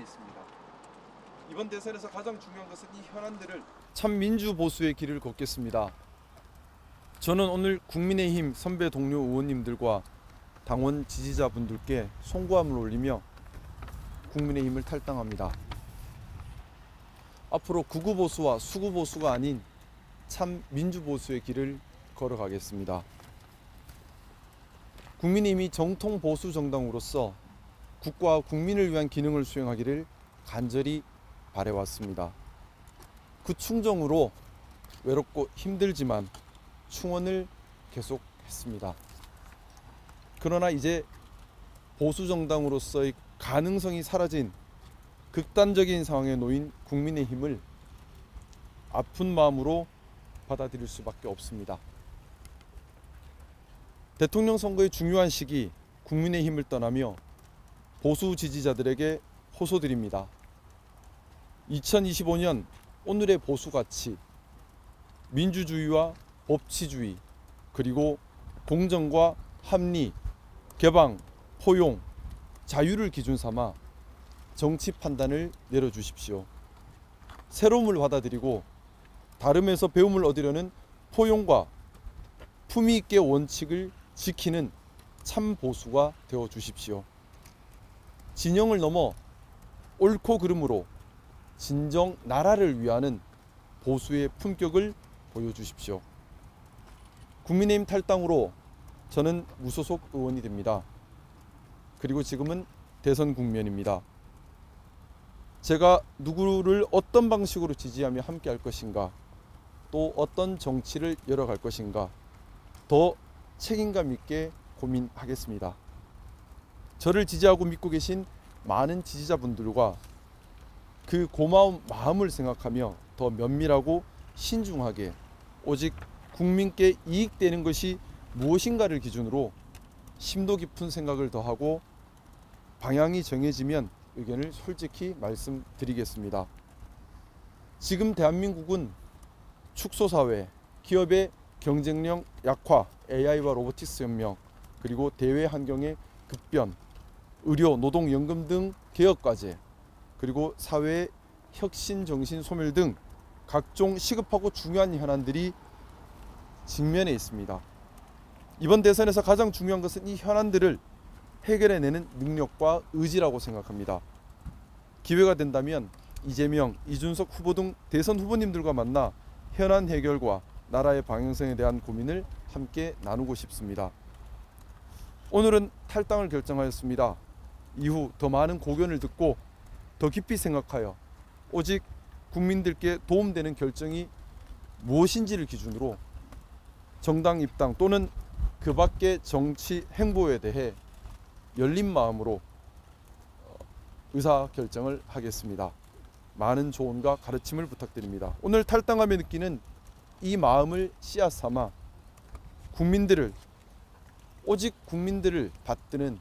있습니다. 이번 대선에서 가장 중요한 것은 이 현안들을 참 민주 보수의 길을 걷겠습니다. 저는 오늘 국민의힘 선배 동료 의원님들과 당원 지지자분들께 송구함을 올리며 국민의힘을 탈당합니다. 앞으로 극우보수와 수구보수가 아닌 참 민주보수의 길을 걸어가겠습니다. 국민의힘이 정통 보수 정당으로서 국가와 국민을 위한 기능을 수행하기를 간절히 바래왔습니다. 그 충정으로 외롭고 힘들지만 충원을 계속했습니다. 그러나 이제 보수 정당으로서의 가능성이 사라진 극단적인 상황에 놓인 국민의힘을 아픈 마음으로 받아들일 수밖에 없습니다. 대통령 선거의 중요한 시기 국민의힘을 떠나며 보수 지지자들에게 호소드립니다. 2025년 오늘의 보수 가치, 민주주의와 법치주의, 그리고 공정과 합리, 개방, 포용, 자유를 기준 삼아 정치 판단을 내려주십시오. 새로움을 받아들이고 다름에서 배움을 얻으려는 포용과 품위 있게 원칙을 지키는 참 보수가 되어 주십시오. 진영을 넘어 옳고 그름으로 진정 나라를 위하는 보수의 품격을 보여주십시오. 국민의힘 탈당으로 저는 무소속 의원이 됩니다. 그리고 지금은 대선 국면입니다. 제가 누구를 어떤 방식으로 지지하며 함께 할 것인가, 또 어떤 정치를 열어갈 것인가 더 책임감 있게 고민하겠습니다. 저를 지지하고 믿고 계신 많은 지지자분들과 그 고마운 마음을 생각하며 더 면밀하고 신중하게 오직 국민께 이익되는 것이 무엇인가를 기준으로 심도 깊은 생각을 더하고 방향이 정해지면 의견을 솔직히 말씀드리겠습니다. 지금 대한민국은 축소사회, 기업의 경쟁력 약화, AI와 로보틱스 혁명, 그리고 대외 환경의 급변, 의료, 노동, 연금 등 개혁과제, 그리고 사회의 혁신 정신 소멸 등 각종 시급하고 중요한 현안들이 직면해 있습니다. 이번 대선에서 가장 중요한 것은 이 현안들을 해결해내는 능력과 의지라고 생각합니다. 기회가 된다면 이재명, 이준석 후보 등 대선 후보님들과 만나 현안 해결과 나라의 방향성에 대한 고민을 함께 나누고 싶습니다. 오늘은 탈당을 결정하였습니다. 이후 더 많은 고견을 듣고 더 깊이 생각하여 오직 국민들께 도움되는 결정이 무엇인지를 기준으로 정당 입당 또는 그 밖의 정치 행보에 대해 열린 마음으로 의사결정을 하겠습니다. 많은 조언과 가르침을 부탁드립니다. 오늘 탈당하며 느끼는 이 마음을 씨앗 삼아 국민들을, 오직 국민들을 받드는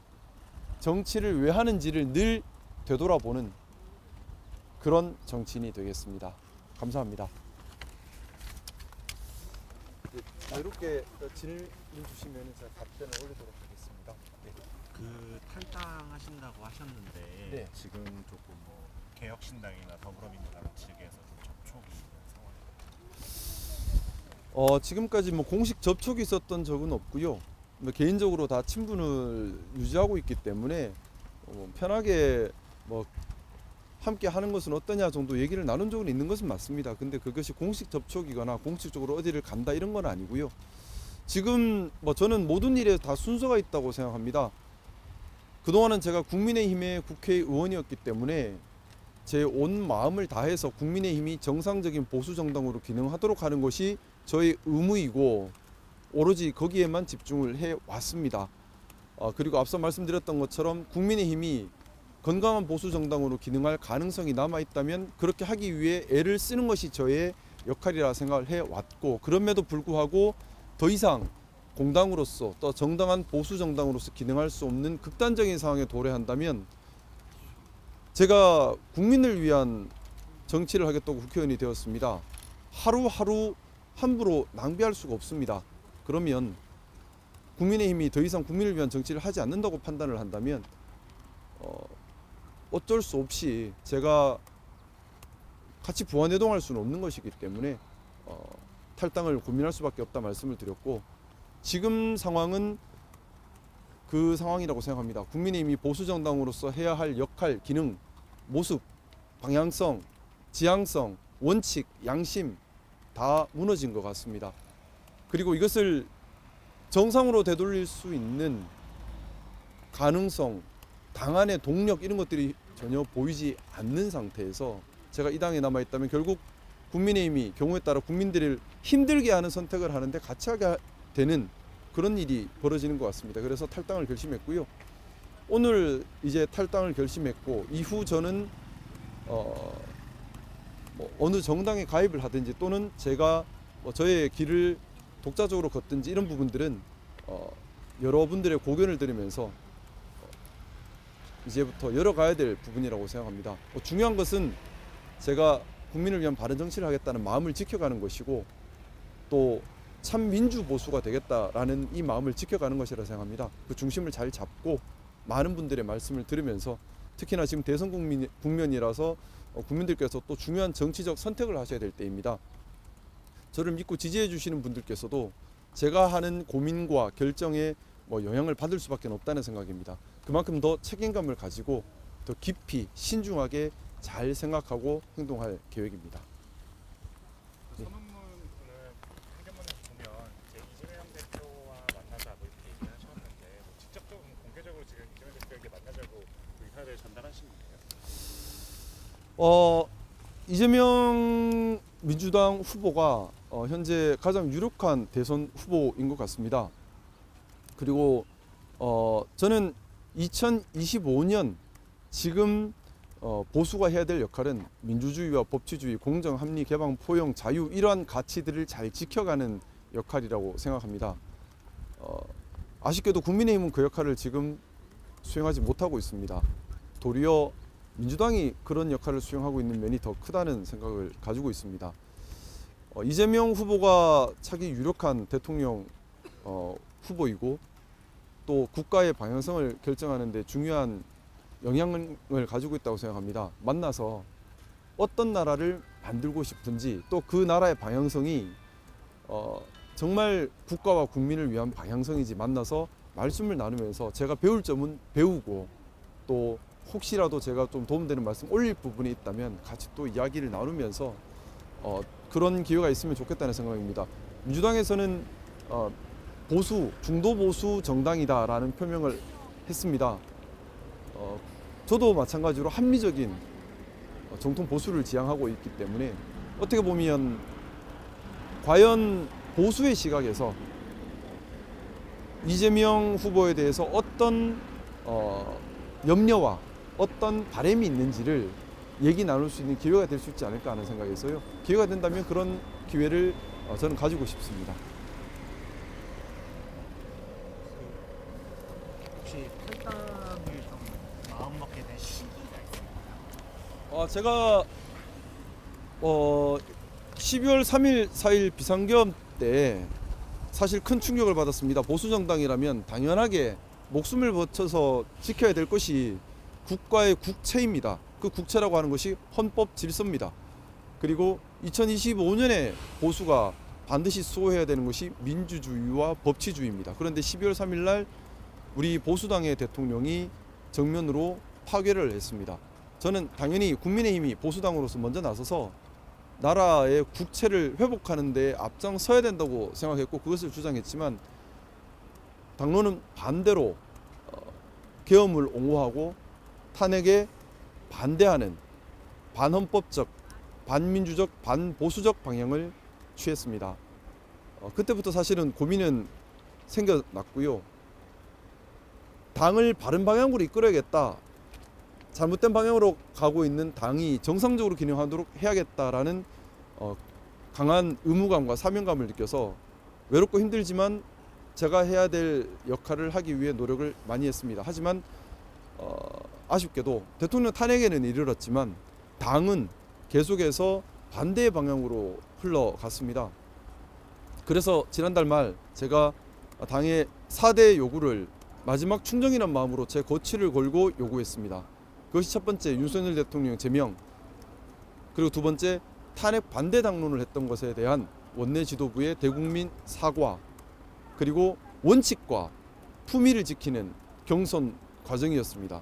정치를 왜 하는지를 늘 되돌아보는 그런 정치인이 되겠습니다. 감사합니다. 자유롭게 질문 주시면 제가 답변을 올리도록 하겠습니다. 네. 그 탈당하신다고 하셨는데 네. 지금 조금 뭐 개혁신당이나 더불어민주당 측에서 좀 접촉이 있는 상황이에요. 지금까지 뭐 공식 접촉이 있었던 적은 없고요. 뭐 개인적으로 다 친분을 유지하고 있기 때문에 편하게 뭐 함께 하는 것은 어떠냐 정도 얘기를 나눈 적은 있는 것은 맞습니다. 근데 그것이 공식 접촉이거나 공식적으로 어디를 간다 이런 건 아니고요. 지금 뭐 저는 모든 일에 다 순서가 있다고 생각합니다. 그동안은 제가 국민의힘의 국회의원이었기 때문에 제 온 마음을 다해서 국민의힘이 정상적인 보수 정당으로 기능하도록 하는 것이 저의 의무이고 오로지 거기에만 집중을 해 왔습니다. 그리고 앞서 말씀드렸던 것처럼 국민의힘이 건강한 보수 정당으로 기능할 가능성이 남아 있다면 그렇게 하기 위해 애를 쓰는 것이 저의 역할이라 생각을 해 왔고, 그럼에도 불구하고 더 이상 공당으로서 또 정당한 보수 정당으로서 기능할 수 없는 극단적인 상황에 도래한다면 제가 국민을 위한 정치를 하겠다고 국회의원이 되었습니다. 하루하루 함부로 낭비할 수가 없습니다. 그러면 국민의힘이 더 이상 국민을 위한 정치를 하지 않는다고 판단을 한다면 어쩔 수 없이 제가 같이 부안해동할 수는 없는 것이기 때문에 탈당을 고민할 수밖에 없다 말씀을 드렸고, 지금 상황은 그 상황이라고 생각합니다. 국민의힘이 보수정당으로서 해야 할 역할, 기능, 모습, 방향성, 지향성, 원칙, 양심 다 무너진 것 같습니다. 그리고 이것을 정상으로 되돌릴 수 있는 가능성, 당 안의 동력 이런 것들이 전혀 보이지 않는 상태에서 제가 이 당에 남아있다면 결국 국민의힘이 경우에 따라 국민들을 힘들게 하는 선택을 하는데 같이 하게 되는 그런 일이 벌어지는 것 같습니다. 그래서 탈당을 결심했고요. 오늘 이제 탈당을 결심했고, 이후 저는 어느 정당에 가입을 하든지 또는 제가 저의 길을 독자적으로 걷든지 이런 부분들은 여러분들의 고견을 들으면서 이제부터 열어가야 될 부분이라고 생각합니다. 중요한 것은 제가 국민을 위한 바른 정치를 하겠다는 마음을 지켜가는 것이고, 또 참 민주 보수가 되겠다라는 이 마음을 지켜가는 것이라 생각합니다. 그 중심을 잘 잡고 많은 분들의 말씀을 들으면서, 특히나 지금 대선 국면이라서 국민들께서 또 중요한 정치적 선택을 하셔야 될 때입니다. 저를 믿고 지지해 주시는 분들께서도 제가 하는 고민과 결정에 영향을 받을 수밖에 없다는 생각입니다. 그만큼 더 책임감을 가지고 더 깊이 신중하게 잘 생각하고 행동할 계획입니다. 선언문을 한겨번에서 보면 이제 이재명 대표와 만나자 이렇게 얘기를 하셨는데 직접적으로 공개적으로 지금 이재명 대표에게 만나자고 의사를 전달하신 건가요? 이재명 민주당 후보가 현재 가장 유력한 대선 후보인 것 같습니다. 그리고 저는 2025년 지금 보수가 해야 될 역할은 민주주의와 법치주의, 공정, 합리, 개방, 포용, 자유 이러한 가치들을 잘 지켜가는 역할이라고 생각합니다. 아쉽게도 국민의힘은 그 역할을 지금 수행하지 못하고 있습니다. 도리어 민주당이 그런 역할을 수행하고 있는 면이 더 크다는 생각을 가지고 있습니다. 이재명 후보가 차기 유력한 대통령 후보이고 또 국가의 방향성을 결정하는 데 중요한 영향을 가지고 있다고 생각합니다. 만나서 어떤 나라를 만들고 싶은지, 또 그 나라의 방향성이 정말 국가와 국민을 위한 방향성인지 만나서 말씀을 나누면서 제가 배울 점은 배우고, 또 혹시라도 제가 좀 도움되는 말씀 올릴 부분이 있다면 같이 또 이야기를 나누면서 그런 기회가 있으면 좋겠다는 생각입니다. 민주당에서는 보수, 중도 보수 정당이다라는 표명을 했습니다. 저도 마찬가지로 합리적인 정통 보수를 지향하고 있기 때문에 어떻게 보면 과연 보수의 시각에서 이재명 후보에 대해서 어떤 염려와 어떤 바람이 있는지를 얘기 나눌 수 있는 기회가 될 수 있지 않을까 하는 생각에서요. 기회가 된다면 그런 기회를 저는 가지고 싶습니다. 혹시 탈당을 좀 마음먹게 된 시기가 있습니까? 제가 12월 3일, 4일 비상계엄 때 사실 큰 충격을 받았습니다. 보수정당이라면 당연하게 목숨을 바쳐서 지켜야 될 것이 국가의 국채입니다. 그 국채라고 하는 것이 헌법 질서입니다. 그리고 2025년에 보수가 반드시 수호해야 되는 것이 민주주의와 법치주의입니다. 그런데 12월 3일 날 우리 보수당의 대통령이 정면으로 파괴를 했습니다. 저는 당연히 국민의힘이 보수당으로서 먼저 나서서 나라의 국채를 회복하는 데 앞장서야 된다고 생각했고 그것을 주장했지만, 당론은 반대로 계엄을 옹호하고 탄핵에 반대하는 반헌법적, 반민주적, 반보수적 방향을 취했습니다. 그때부터 사실은 고민은 생겨났고요. 당을 바른 방향으로 이끌어야겠다, 잘못된 방향으로 가고 있는 당이 정상적으로 기능하도록 해야겠다라는 강한 의무감과 사명감을 느껴서 외롭고 힘들지만 제가 해야 될 역할을 하기 위해 노력을 많이 했습니다. 하지만 아쉽게도 대통령 탄핵에는 이르렀지만 당은 계속해서 반대의 방향으로 흘러갔습니다. 그래서 지난달 말 제가 당의 4대 요구를 마지막 충정이란 마음으로 제 거취를 걸고 요구했습니다. 그것이 첫 번째 윤석열 대통령 제명, 그리고 두 번째 탄핵 반대 당론을 했던 것에 대한 원내 지도부의 대국민 사과, 그리고 원칙과 품위를 지키는 경선 과정이었습니다.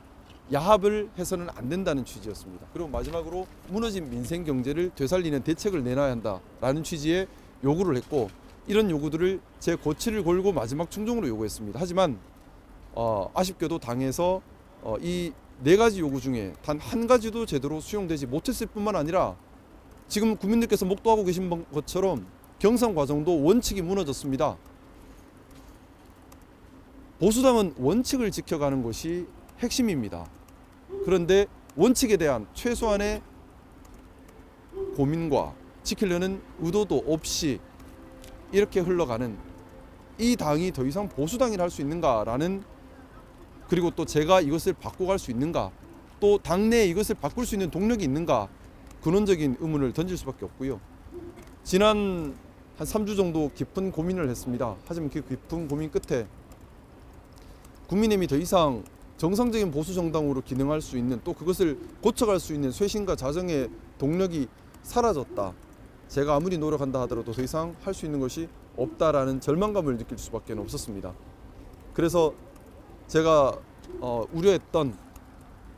야합을 해서는 안 된다는 취지였습니다. 그리고 마지막으로 무너진 민생 경제를 되살리는 대책을 내놔야 한다라는 취지의 요구를 했고, 이런 요구들을 제 고치를 걸고 마지막 충정으로 요구했습니다. 하지만 아쉽게도 당에서 이 네 가지 요구 중에 단 한 가지도 제대로 수용되지 못했을 뿐만 아니라 지금 국민들께서 목도하고 계신 것처럼 경선 과정도 원칙이 무너졌습니다. 보수당은 원칙을 지켜가는 것이 핵심입니다. 그런데 원칙에 대한 최소한의 고민과 지키려는 의도도 없이 이렇게 흘러가는 이 당이 더 이상 보수당이라 할 수 있는가라는, 그리고 또 제가 이것을 바꿔갈 수 있는가, 또 당내에 이것을 바꿀 수 있는 동력이 있는가, 근원적인 의문을 던질 수밖에 없고요. 지난 한 3주 정도 깊은 고민을 했습니다. 하지만 그 깊은 고민 끝에 국민의힘이 더 이상 정상적인 보수 정당으로 기능할 수 있는, 또 그것을 고쳐갈 수 있는 쇄신과 자정의 동력이 사라졌다. 제가 아무리 노력한다 하더라도 더 이상 할 수 있는 것이 없다라는 절망감을 느낄 수밖에 없었습니다. 그래서 제가 우려했던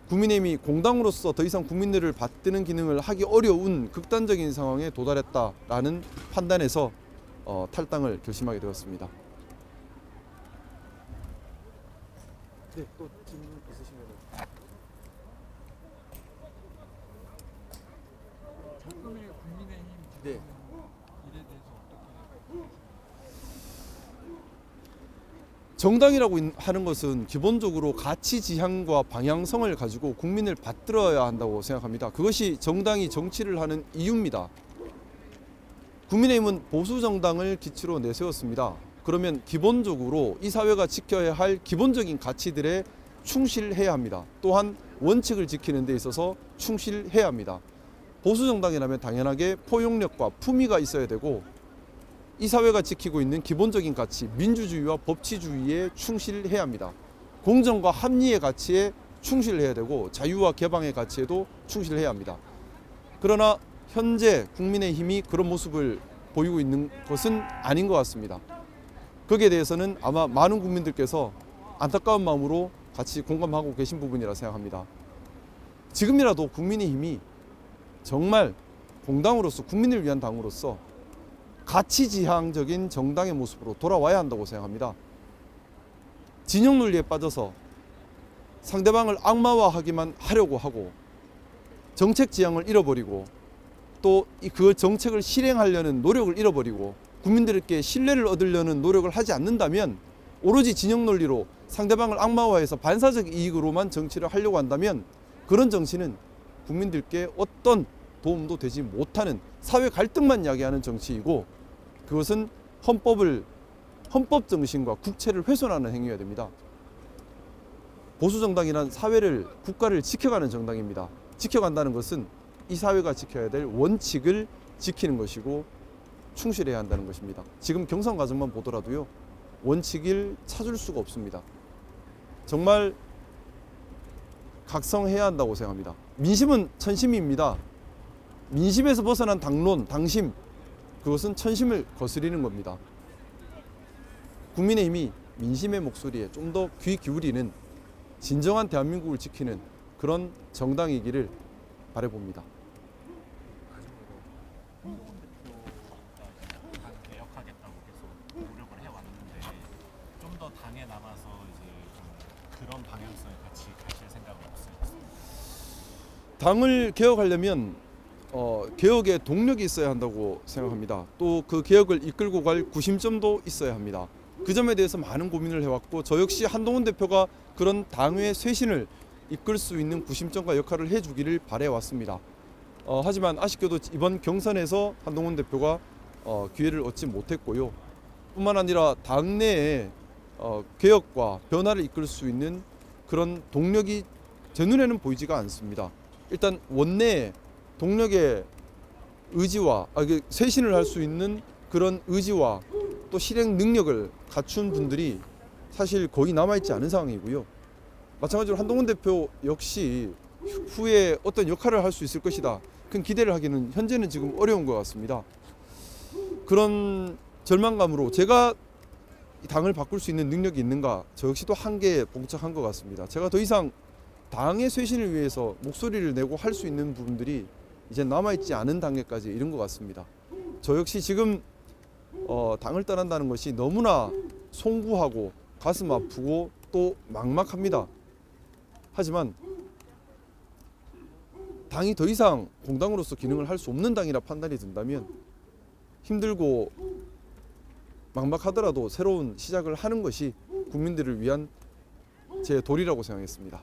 국민의힘이 공당으로서 더 이상 국민들을 받드는 기능을 하기 어려운 극단적인 상황에 도달했다라는 판단에서 탈당을 결심하게 되었습니다. 네, 또 질문 있으시면. 작품의 국민의힘 네. 일에 대해서 어떻게 정당이라고 하는 것은 기본적으로 가치 지향과 방향성을 가지고 국민을 받들어야 한다고 생각합니다. 그것이 정당이 정치를 하는 이유입니다. 국민의힘은 보수 정당을 기치로 내세웠습니다. 그러면 기본적으로 이 사회가 지켜야 할 기본적인 가치들에 충실해야 합니다. 또한 원칙을 지키는 데 있어서 충실해야 합니다. 보수 정당이라면 당연하게 포용력과 품위가 있어야 되고, 이 사회가 지키고 있는 기본적인 가치, 민주주의와 법치주의에 충실해야 합니다. 공정과 합리의 가치에 충실해야 되고, 자유와 개방의 가치에도 충실해야 합니다. 그러나 현재 국민의힘이 그런 모습을 보이고 있는 것은 아닌 것 같습니다. 거기에 대해서는 아마 많은 국민들께서 안타까운 마음으로 같이 공감하고 계신 부분이라 생각합니다. 지금이라도 국민의힘이 정말 공당으로서, 국민을 위한 당으로서 가치지향적인 정당의 모습으로 돌아와야 한다고 생각합니다. 진영 논리에 빠져서 상대방을 악마화하기만 하려고 하고, 정책 지향을 잃어버리고, 또 그 정책을 실행하려는 노력을 잃어버리고, 국민들께 신뢰를 얻으려는 노력을 하지 않는다면, 오로지 진영 논리로 상대방을 악마화해서 반사적 이익으로만 정치를 하려고 한다면, 그런 정치는 국민들께 어떤 도움도 되지 못하는 사회 갈등만 야기하는 정치이고, 그것은 헌법 정신과 국채를 훼손하는 행위가 됩니다. 보수 정당이란 사회를, 국가를 지켜가는 정당입니다. 지켜간다는 것은 이 사회가 지켜야 될 원칙을 지키는 것이고 충실해야 한다는 것입니다. 지금 경선 과정만 보더라도요, 원칙을 찾을 수가 없습니다. 정말 각성해야 한다고 생각합니다. 민심은 천심입니다. 민심에서 벗어난 당론, 당심, 그것은 천심을 거스리는 겁니다. 국민의힘이 민심의 목소리에 좀 더 귀 기울이는 진정한 대한민국을 지키는 그런 정당이기를 바라봅니다. 한동훈 대표가 당 개혁하겠다고 계속 노력을 해왔는데, 좀 더 당에 남아서 이제 좀 그런 방향성에 같이 가실 생각은 없으세요? 당을 개혁하려면 개혁의 동력이 있어야 한다고 생각합니다. 또 그 개혁을 이끌고 갈 구심점도 있어야 합니다. 그 점에 대해서 많은 고민을 해왔고, 저 역시 한동훈 대표가 그런 당의 쇄신을 이끌 수 있는 구심점과 역할을 해주기를 바래왔습니다. 하지만 아쉽게도 이번 경선에서 한동훈 대표가 기회를 얻지 못했고요. 뿐만 아니라 당내에 개혁과 변화를 이끌 수 있는 그런 동력이 제 눈에는 보이지가 않습니다. 일단 원내에 동력의 의지와 쇄신을 할 수 있는 그런 의지와 또 실행 능력을 갖춘 분들이 사실 거의 남아있지 않은 상황이고요. 마찬가지로 한동훈 대표 역시 후에 어떤 역할을 할 수 있을 것이다. 큰 기대를 하기는 현재는 지금 어려운 것 같습니다. 그런 절망감으로 제가 이 당을 바꿀 수 있는 능력이 있는가? 저 역시도 한계에 봉착한 것 같습니다. 제가 더 이상 당의 쇄신을 위해서 목소리를 내고 할 수 있는 부분들이 이제 남아있지 않은 단계까지 이른 것 같습니다. 저 역시 지금 당을 떠난다는 것이 너무나 송구하고 가슴 아프고 또 막막합니다. 하지만 당이 더 이상 공당으로서 기능을 할 수 없는 당이라 판단이 든다면 힘들고 막막하더라도 새로운 시작을 하는 것이 국민들을 위한 제 도리라고 생각했습니다.